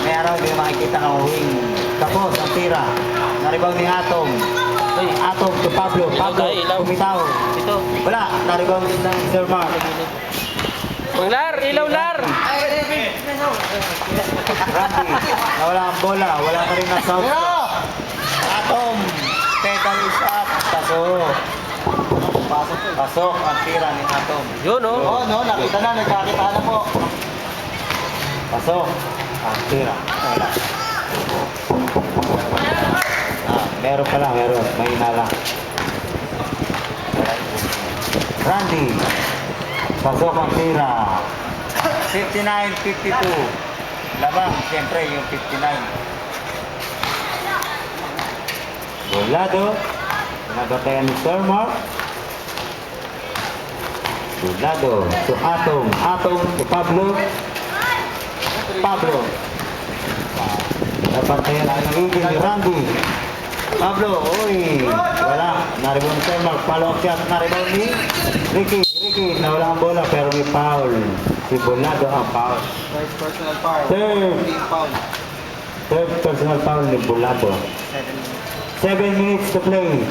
May araw, hindi makikita ng wing. Tapos, ang tira. Naribaw ni Atom. Atom to Pablo. Pablo, kumitaw. Ito. Wala, naribaw din ng Sir Mark. Manglar, ilaw lar. Randy, nawala ang bola. Wala ka rin ng sound. Atom, pedal is up. Pasok. Pasok ang tira ni Atom. Yun, oh. Oo, no, nakita na, nagkakita na po. Pasok ang tira. Wala. Meron pala, meron. May inala. Randy. Pasok ang tira. 59-52. Labang, siyempre, yung 59. Bolado. Nagatayan ni Sir Mark. Bolado. To Atom. Atom to Pablo. Pablo. Napantayan ang higil ni Randy. Pablo, uy. Wala. Naribaw ni Sir Mark. Follow up shot. Naribaw ni Ricky. Ricky, nawala ang bola pero may foul. Si Bolado ang foul. First personal foul. Third. Team foul. Third personal foul ni Bolado. 7 minutes to play.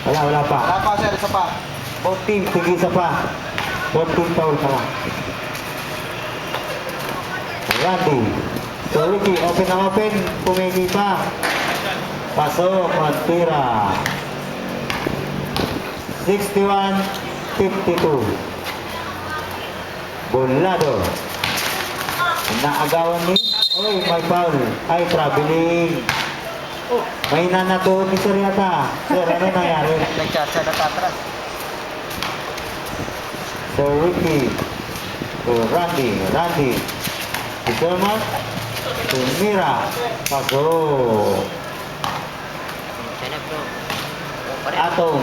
Wala pa. Wala pa, sir, isa pa. 14, tigisa pa. 14 foul pa lang. Randy. So Ricky, open ang open. Pumili pa. Pasok ang tira. 61-52. Bolado. Naagawan ni. Oy, may foul. Ay, traveling. May nanatuod ni Sir yata. Sir, ano nangyari? Nagchatsa na tatras. Sir Ricky. To Randy. Randy. Si Sir Mark. To Mira. Pasok. Sana bro. Atom.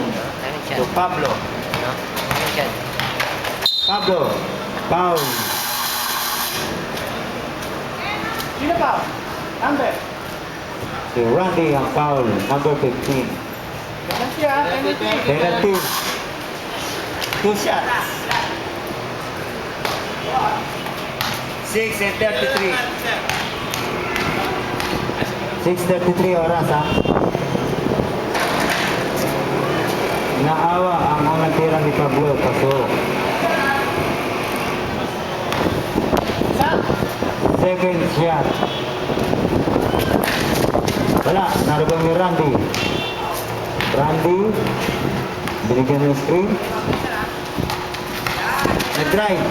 To Pablo. Pablo. Foul. Sino pa? Number. Si Randy ang foul. Number 15. Penalty, ha? Penalty. Penalty. 2 shots. 6:33. 6:33 oras ha. Naawa ang mga tira ni Pablo. Pasok. 7 shot. Wala. Naribaw ni Randy. Randy. Binigyan ng screen. Nag-drive.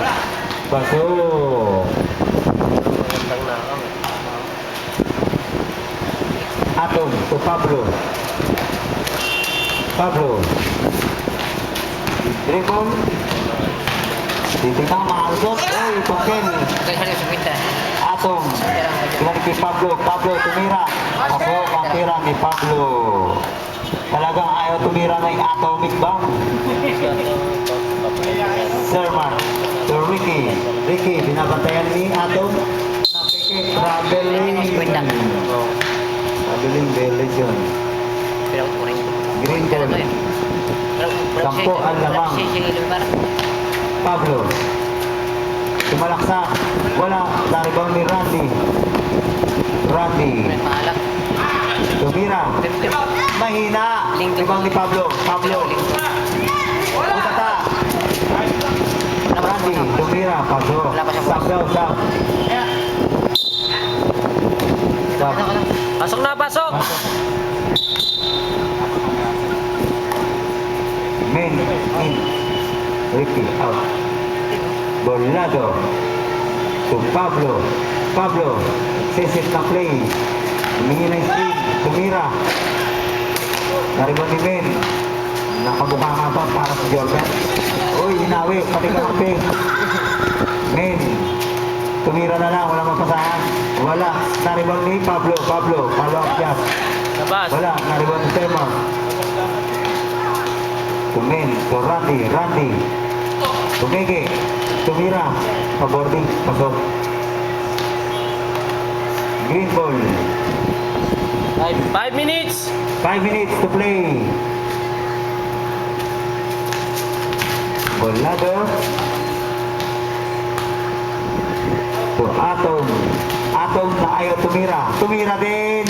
Pasok. Atom to Pablo. Pablo. Dribble. Titignan makalsot. Ay, Token. Atom. Sila ni Pablo. Pablo tumira. Pasok ang tira ni Pablo. Talagang ayaw tumira na yung atomic bomb. Sir Mark. To Ricky. Ricky, binabantayan ni Atom. Napikit. Traveling. Traveling violation. Green ball. Sampo ang lamang. Pablo. Tumalaksa. Wala. Naribaw ni Randy. Randy. Tumira. Mahina. Ribang ni Pablo. Pablo. Utata. Randy. Tumira. Pasok. Sab daw. Sab. Sab. Pasok na, pasok. Men in. Ricky out. Bolado. To Pablo. Pablo. Sisit na play. Humingi ng speed. Tumira. Nariban ni Men. Nakabuka nga pa para sa Jordan. Uy, hinawi. Pati ka kaping. Men. Tumira na lang. Wala mapasahan. Wala. Nariban ni Pablo. Pablo. Follow up shot. Labas. Wala. Nariban ni Tema. Tumin. To Randy. Randy. Tumigi. Tumira. Paboarding. Pasok. Green ball. 5 minutes. 5 minutes to play. Bolado. To Atom. tumira. Tumira din.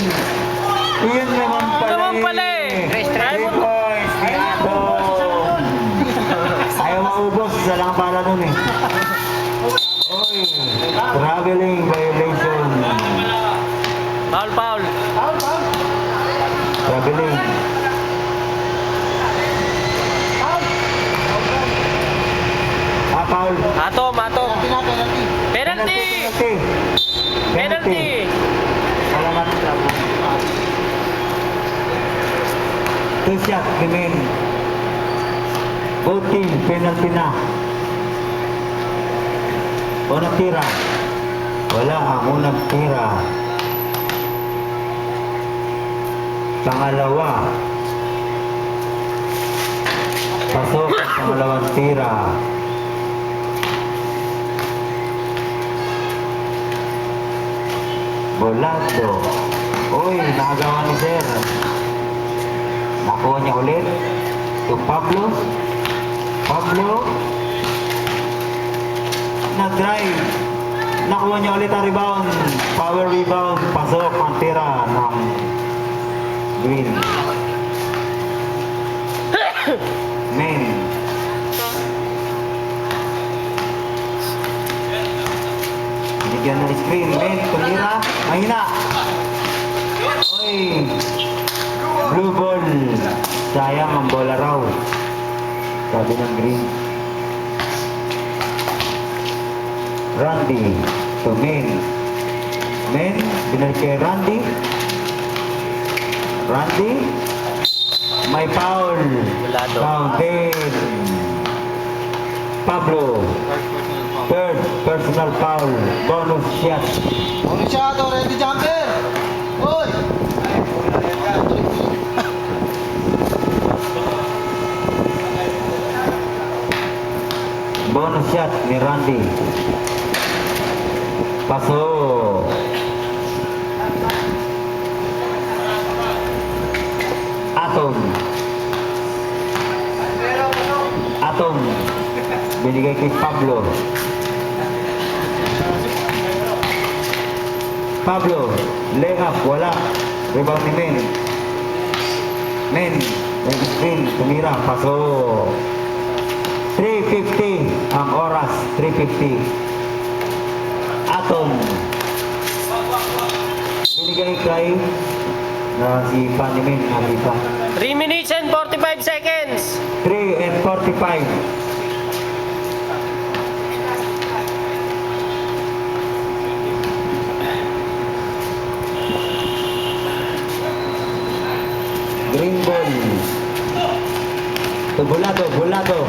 Yun naman pala. Ano naman pala eh? Grace, try 3 mo. points ni Atom. Ayaw maubos. Isa lang pala nun eh. Oy, traveling violation. Foul, foul. Foul, foul. Traveling. Foul. Foul. Atom, atom. Penalty na, penalty. Penalty! Penalty. Penalty! Salamat sa two shot, Kimin. Both team, penalty na. Unang tira. Wala ang unang tira. Pangalawa. Pasok ang pangalawang tira. Bolado. Uy, nakagawa ni Sir. Nakuha niya ulit. To Pablo. Pablo. Nag-drive. Nakuha niya ulit ang rebound. Power rebound. Pasok ang tira ng Green. Men. Bigyan ng screen. Men, tumira. Mahina. Uy. Blue ball. Sayang ang bola raw. Sabi ng Green. Randy. To Men. Men, binalik kay Randy. Randy. May foul. Bulado. Counted. Pablo. Third personal foul. Third personal foul. Bonus shot. Bonus shot, ready jumper. Hoy. Bonus shot ni Randy. Paso. Atom. Atom. Binigay kay Pablo. Pablo. Lay up. Wala. Rebound ni Men. Men. Nag-screen. Tumira. Paso. 3:50 ang oras. 3:50. Atom. Binigay kay na si Panimin nakita. 3 minutes and 45 seconds. 3 and 45. Green ball. To Bulado, Bulado.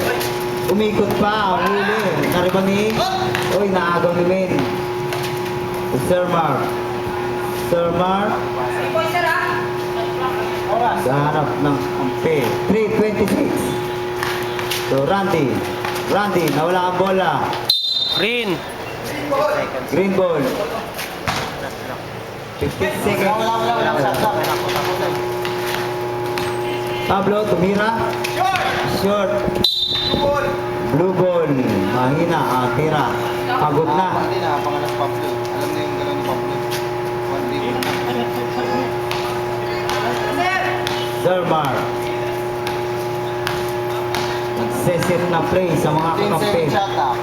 Umikot pa, ang huli. Naribang ni... Uy, naagaw ni Men. To Sir Mark. Sir Mark. Sa harap ng ampe. 3:26. So, Randy. Randy, nawala ang bola. Green. Green ball. 15 seconds. Wala. Pablo, tumira. Short. Blue ball. Mahina ang tira. Pagod na. Hindi na, pangalas Pablo. Alam na yung gano'n ni Pablo. 1v1 na. Sir Mark. Nagseset na play sa mga 15 kampe. second shot na.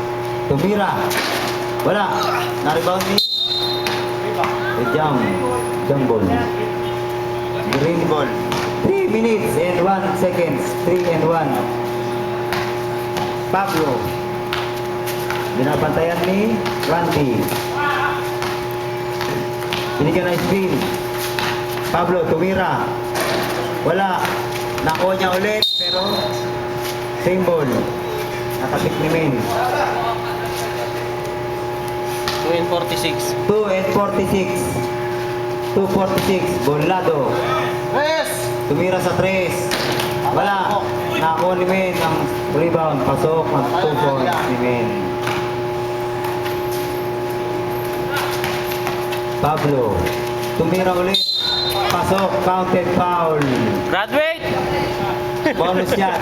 Tumira. Wala. Na-rebound ni... Jam. Jam ball. Green ball. 3 minutes and 1 seconds. 3 and 1. Pablo. Binabantayan ni Randy. Binigyan ng screen. Pablo, tumira. Wala. Nakuha niya ulit, pero same ball. Nakapik ni Men. 2 and 46. 2 and 46. 2:46. Bolado. Yes! Tumira sa 3. Wala. Nakuha ni Men ang rebound. Pasok ang 2 points ni Men. Pablo. Tumira ulit. Pasok. Counted foul. Graduate! Bonus shot.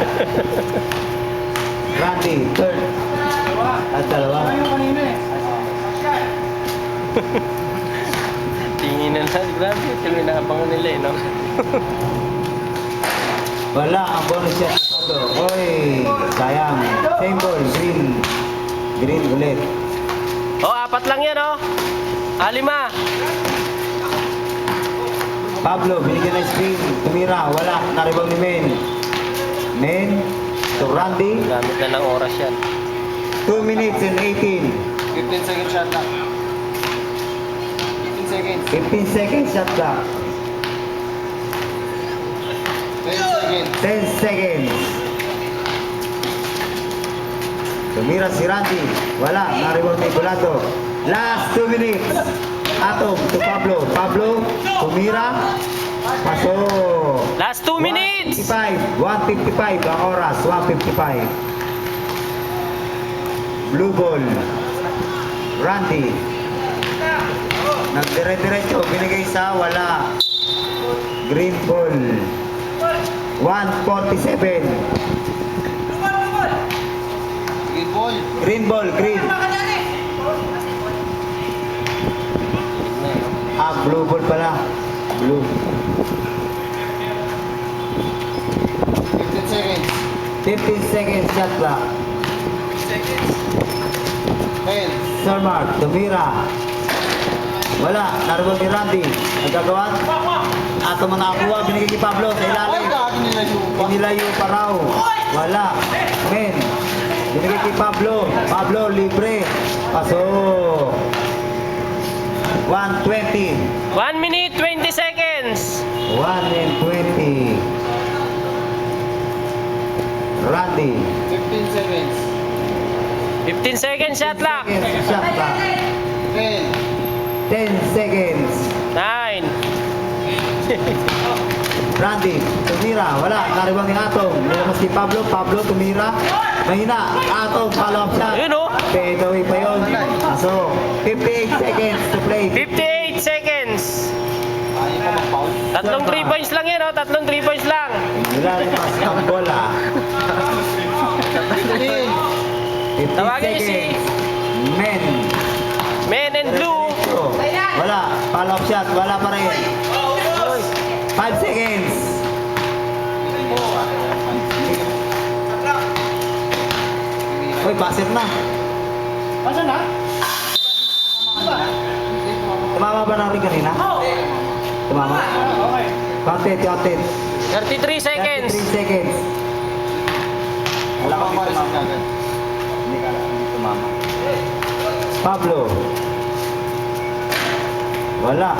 Randy. Third. At dalawa. Tingin na lang. Grabe, tuloy nakapangan nila eh, no? Wala ang bonus shot ni Pablo. Oy, sayang. Same ball, green. Green ulit. Oh, 4 lang yan, oh. 5. Pablo, binigyan ng screen. Tumira, wala. Naribang ni Men. Men, to Randy. Gamit na ng oras yan. 2 minutes and 18. 15 seconds shot clock. 15 seconds. 15 seconds shot clock. 10 seconds. 10 seconds. Tumira si Randy. Wala. Naribang ni Bulado. Last 2 minutes. Atom to Pablo. Pablo, tumira. Paso. Last 2 minutes! 155 ang oras. 155. Blue ball. Randy. Nagdire-diretso. Binigay sa wala. Green ball. 147. Green ball. Green ball. Green. Ah, blue ball pala. Blue. 15 seconds. 15 seconds shot clock. 10. Sir Mark, tumira. Wala, naribang ni Randy. Nagkagawan. Ato man nakakuha, binigay kay Pablo sa Ay, ilalim. gagi nila yung pa. Inilayo pa raw. Wala. Men. Binigay kay Pablo. Pablo, libre. Paso. 120. 1 minute, 20 seconds! 1 and 20. Randy. 15 seconds. 15 seconds shot clock! Seconds, shot clock. 10. 10 seconds. 9. Randy, tumira, wala, naribang ni Atom. Nilabas si Pablo, Pablo tumira. Mahina, Atom, follow up shot. Yun, oh. Fade away pa yun. So, 58 seconds to play. 58 seconds! Ayaw pa mag-foul. Tatlong 3 points lang yan, oh. Tatlong 3 points lang. Wala na mas ng bola. 15. 50 Tawagin niyo seconds. Men. Men and blue. Wala, follow up shot, wala pa rin. 5 seconds. Uy, basket na. Asa na? Tumama ba na rin kanina? Tumama? Counted, counted. 33 seconds. 33 seconds. Wala ka Tumama rin tumama. agad. Hindi ka hindi tumama. Pablo. Wala.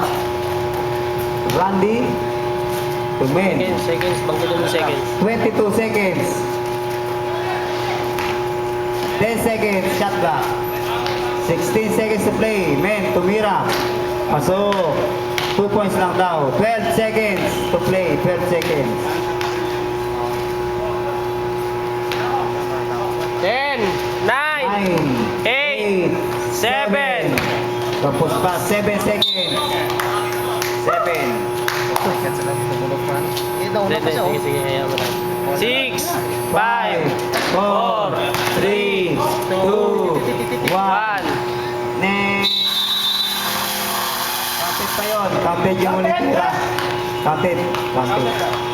Randy. Tumen. Seconds, bangkulin mo seconds. 22 seconds. 10 seconds. Shot clock. 16 seconds to play. Men, tumira. Paso. 2 points lang daw. 12 seconds to play. 12 seconds. 10, 9, 9, 8, 7. Tapos pa, 7 seconds. 7. Sige, sige, sige, hayaan mo lang. 6, 5, 4, 3, 2, 1. 1. Next. Counted pa yun. Counted yung ulit tira. Counted. Counted.